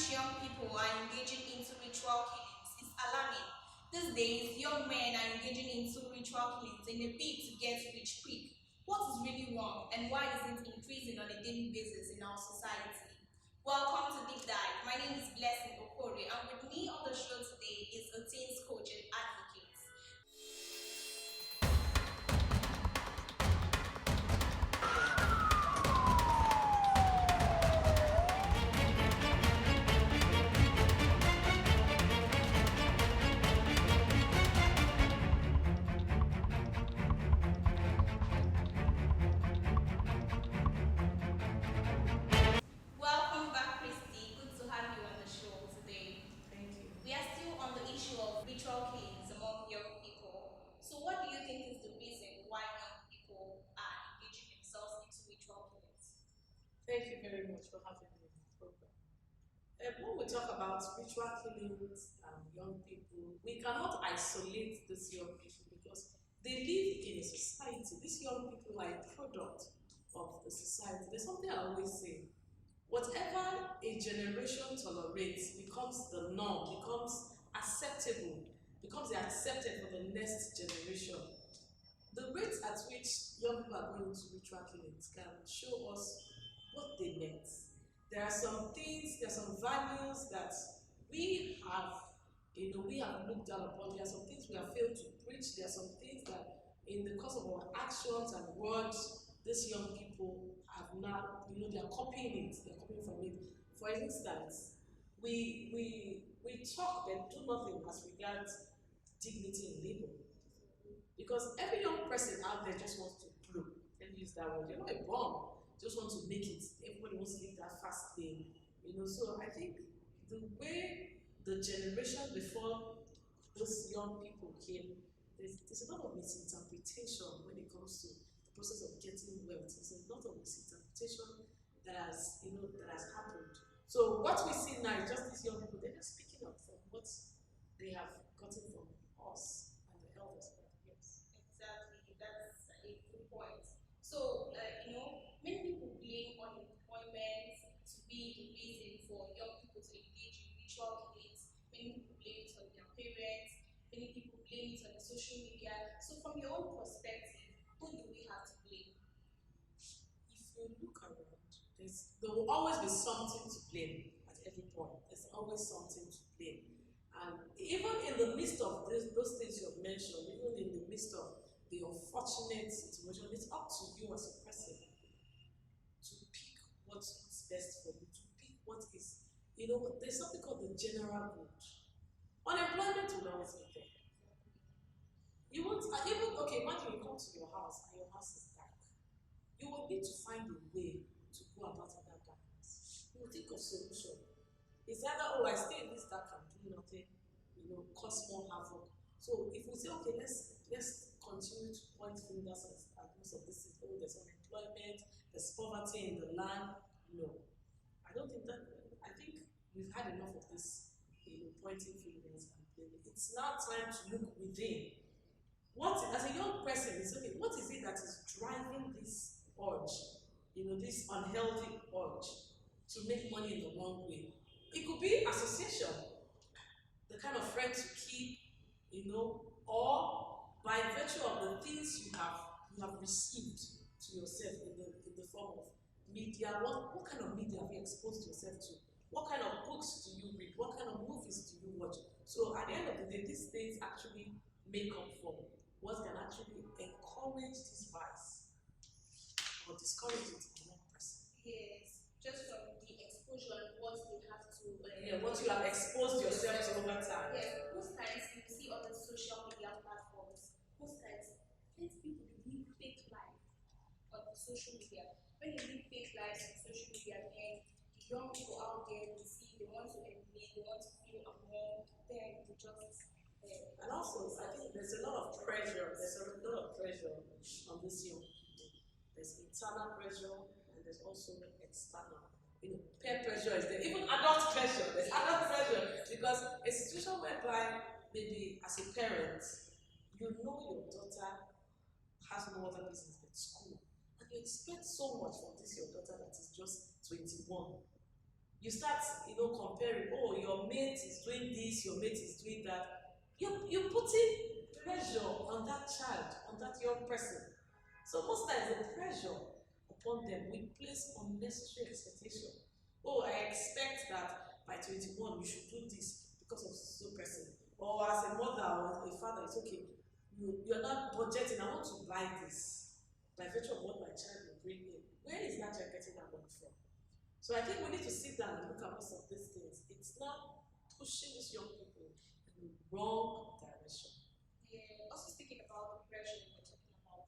which young people are engaging into ritual killings is alarming. These days, young men are engaging into ritual killings in a bid to get rich quick. What is really wrong and why is it increasing on a daily basis in our society? Welcome to Deep Dive. My name is Blessing Okore, and with me on the show today is a teens coach and advocate. Welcome back, Christy. Good to have you on the show today. Thank you. We are still on the issue of ritual killings among young people. So, what do you think is the reason why young people are engaging themselves into ritual killings? Thank you very much for having me on the program. When we talk about ritual killings and young people, we cannot isolate these young people because they live in a society. These young people are a product of the society. There's something I always say. Whatever a generation tolerates becomes the norm, becomes acceptable, becomes accepted for the next generation. The rate at which young people are going into ritual killings can show us what they meant. There are some things, there are some values that we have, we have looked down upon. There are some things we have failed to preach. There are some things that, in the course of our actions and words, these young people have now, they are copying it. They're copying from it. For instance, we talk but do nothing as regards dignity in labor. Because every young person out there just wants to blow. Let me use that word. You're not a bomb. Just want to make it. Everybody wants to live that fast thing. So I think the way the generation before those young people came, there's a lot of misinterpretation when it comes to the process of getting wealth. There's a lot of misinterpretation that has happened. So what we see now is just these young people, they're just speaking up from what they have gotten from us and the elders. Exactly, that's a good point. So, many people blame unemployment to be the reason for young people to engage in ritual killings. Many people blame it on their parents. Many people blame it on the social media. So, from your own perspective, who do we have to blame? If you look around, there will always be something to blame at every point. There's always something to blame. And even in the midst of those things you have mentioned, even in the midst of the unfortunate situation, it's up to you as a person to pick what's best for you, to pick what is, there's something called the general good. Unemployment will always be there. You won't, even, okay, imagine you come to your house and your house is dark. You will need to find a way to go about that darkness. You will think of solution. It's either, I stay in this dark and do nothing, cause more havoc. So if we say, okay, let's continue to point fingers at most of this, there's unemployment, there's poverty in the land. No, I don't think that. I think we've had enough of this, pointing fingers and blaming. It's now time to look within. As a young person, it's okay. What is it that is driving this urge, this unhealthy urge to make money in the wrong way? It could be association, the kind of friends you keep, or by virtue of the things you have received to yourself in the form of media. What kind of media have you exposed yourself to? What kind of books do you read? What kind of movies do you watch? So at the end of the day, these things actually make up for what can actually encourage this vice or discourage it in one person. Yes, just from the exposure and what they have to. What you have exposed yourself to over time. Yes, most times you see on the social media platforms, most times let people live fake life on the social media. When you live fake lives on social media, then the young people out there will see they want to emulate, they want to feel among, then they just. And also, I think there's a lot of pressure. There's a lot of pressure on this young people. There's internal pressure and there's also external. Peer pressure is there. Even adult pressure. There's adult pressure because a situation whereby maybe as a parent, your daughter has no other business but school, and you expect so much from this your daughter that is just 21. You start, comparing, oh, your mate is doing this, your mate is doing that. You're putting pressure on that child, on that young person. So most times the pressure upon them, we place unnecessary expectation. Oh, I expect that by 21 you should do this because of so person. Or as a mother or a father, it's okay. You're not budgeting. I want to buy this by virtue of what my child will bring in. Where is that child getting that money from? So I think we need to sit down and look at most of these things. It's not pushing these young people in the wrong direction. Yeah, also speaking about the pressure we were talking about,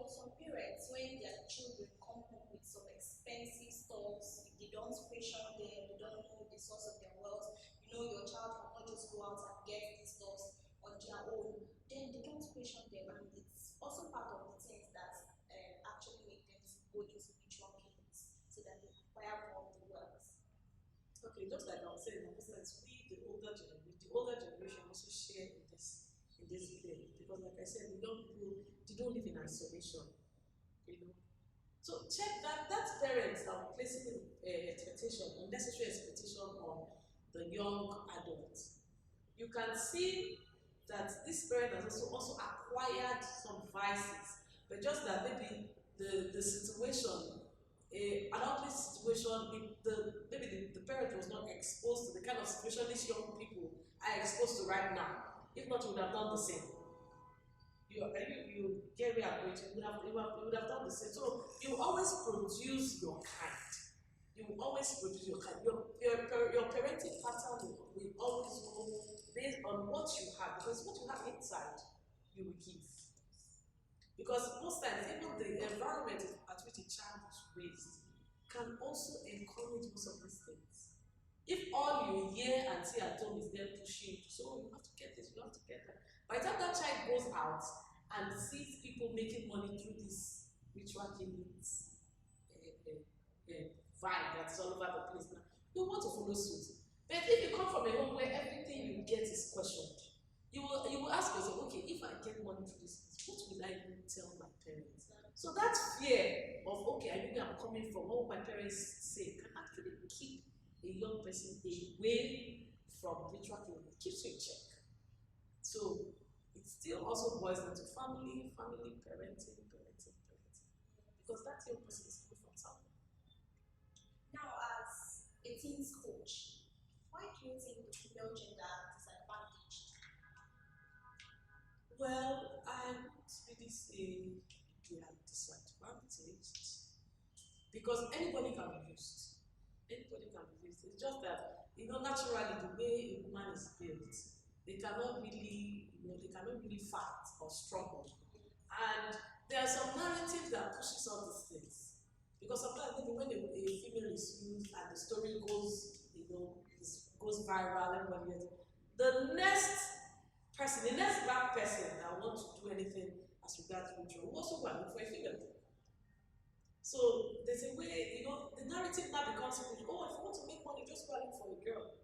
some parents, when their children come home with some expensive stuffs, they don't question them, they don't know the source of their wealth. Your child cannot just go out and get these stuffs on their own. Then they don't question them, and it's also part of the things that actually make them to go into ritual killings so that they acquire more of the wealth. Okay, just like I was saying, the older generation also share in this play because, like I said, the young people they don't live in isolation, you know. So check that parents are placing expectation, unnecessary expectation on the young adults. You can see that this parent has also acquired some vices, but just that maybe the situation, an ugly situation, maybe the parent was not exposed to the kind of situation these young people are exposed to right now. If not, you would have done the same. You get where I'm going to. You would have done the same. So you always produce your kind. You will always produce your kind. Your parenting pattern will always go based on what you have, because what you have inside, you will give. Because most times, even the environment at which a child is raised can also encourage most of these things. If all you hear and see at home is them pushing, so you have to get this, you have to get that. By the time that child goes out and sees people making money through this ritual killings vibe that's all over the place now, you want to follow suit. But if you come from a home where everything you get is questioned, you will ask yourself, okay, if I get money through this, what will I even tell my parents? So that fear of, okay, I know where I'm coming from, what will my parents say, can actually keep a young person away from ritual killing. It keeps you in check. So it still also boils down to family, parenting. Because that young person is coming from somewhere. Now, as a teens coach, why do you think the female gender is disadvantaged? Well, I would really say they are disadvantaged because anybody can be used. Anybody can be used. It's just that, naturally the way a woman is built, they cannot really fight or struggle. And there are some narratives that pushes all these things. Because sometimes maybe when a female is used and the story goes viral, everybody else, the next person, the next black person that wants to do anything as regards ritual will also go and look for a female. So there's a way, the narrative now becomes, oh, if you want to make money, just go and look for a girl.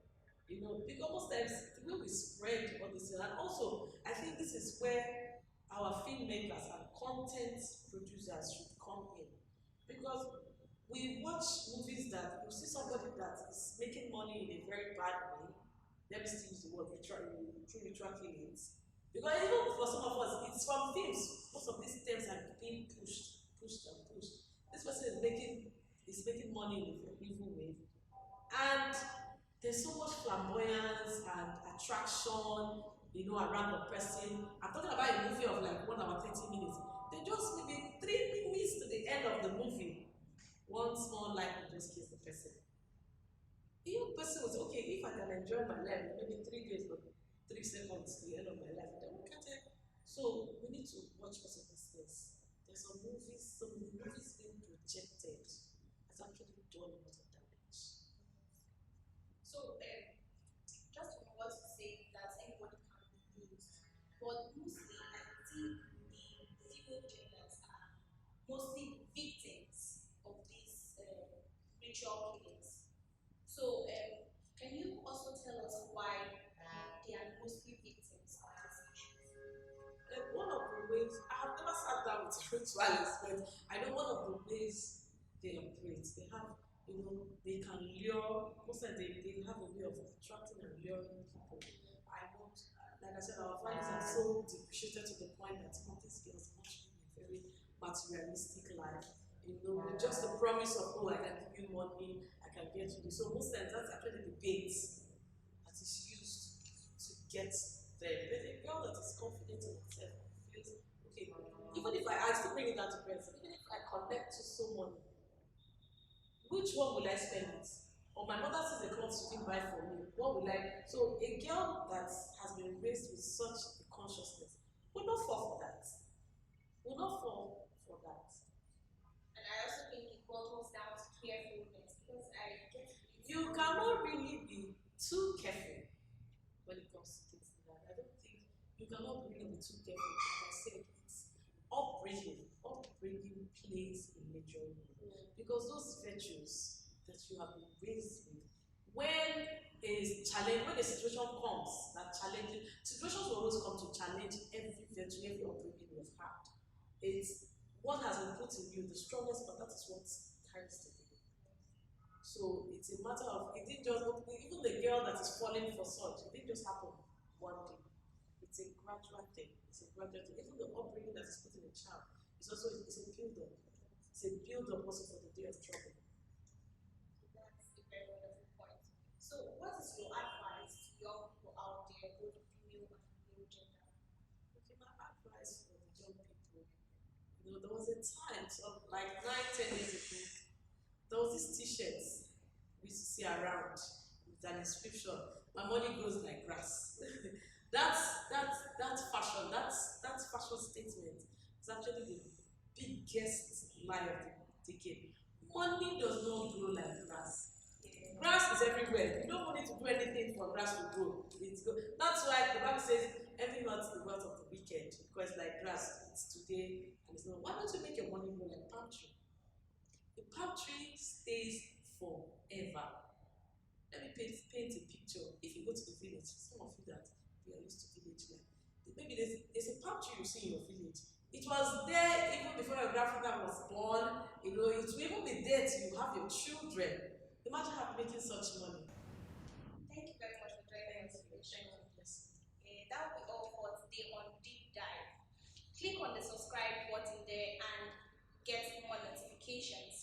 Because most times the way we spread all this, and also I think this is where our filmmakers and content producers should come in. Because we watch movies that you see somebody that is making money in a very bad way. Let me still use the word through ritual killings. Because even for some of us, it's from films. Most of these terms are being pushed. This person is making money in an evil way. And there's so much flamboyance and attraction, around the person. I'm talking about a movie of like 1 hour 30 minutes. They just maybe 3 minutes to the end of the movie, one small light will just kiss the person. The young person was okay, if I can enjoy my life, maybe 3 days or 3 seconds to the end of my life, then look at it. So we need to watch most of these things. There's some movies being projected has actually done a lot of damage. So, just remember to say that anybody can be used, but mostly I think the female genders are mostly victims of these ritual killings. So, can you also tell us why they are mostly victims of these issues? One of the ways, I have never sat down with a ritualist, but I know one of the ways they operate, they can lure most times they have a way of attracting and luring people. I know, like I said, our values are so depreciated to the point that these girls want to live a very materialistic life. With just the promise of, oh, I can give you money, I can get you this. So most times that's actually the bait that is used to get them. But a girl that is confident in herself feels, okay, even if I still bring it down to friends, even if I connect to someone, which one will I spend it? Or my mother says the clothes she didn't buy for me. What will I? So a girl that has been raised with such a consciousness will not fall for that. Will not fall for that. And I also think it boils down to carefulness because I get You cannot really be too careful when it comes to things like that. I don't think you cannot really be too careful. Like I said, it's upbringing. Upbringing plays a major role because those virtues that you have been raised with, when when a situation comes that challenges, situations will always come to challenge every virtue, every upbringing you've had. It's what has been put in you, the strongest, but that is what carries the day. So it's a matter of, it didn't just, even the girl that is falling for such, it didn't just happen one day. It's a gradual thing. It's a gradual thing. Even the upbringing that is put in a child is also it's a build up. It's a build up also for the day of trouble. That's a very wonderful point. So, what is your advice to young people out there, both female and male gender? Okay, my advice for the young people, there was a time, so like 9, 10 years ago, there was this t-shirt we used to see around with an inscription, "My money grows like grass." that fashion, that fashion statement is actually the biggest lie of the decade. Money does not grow like grass. Grass is everywhere. You don't need to do anything for grass to grow. That's why the Bible says, "Envy not the wealth of the wicked," because like grass, it's today and it's not. Why don't you make your money grow like palm tree? The palm tree stays forever. Let me paint a picture. If you go to the village, some of you that we are used to village life, maybe there's a palm tree you see in your village. It was there even before your grandfather was born. It will even be there till you have your children. Imagine how making such money. Thank you very much for joining us for the show. Thank you. Yes. That will be all for today on Deep Dive. Click on the subscribe button there and get more notifications.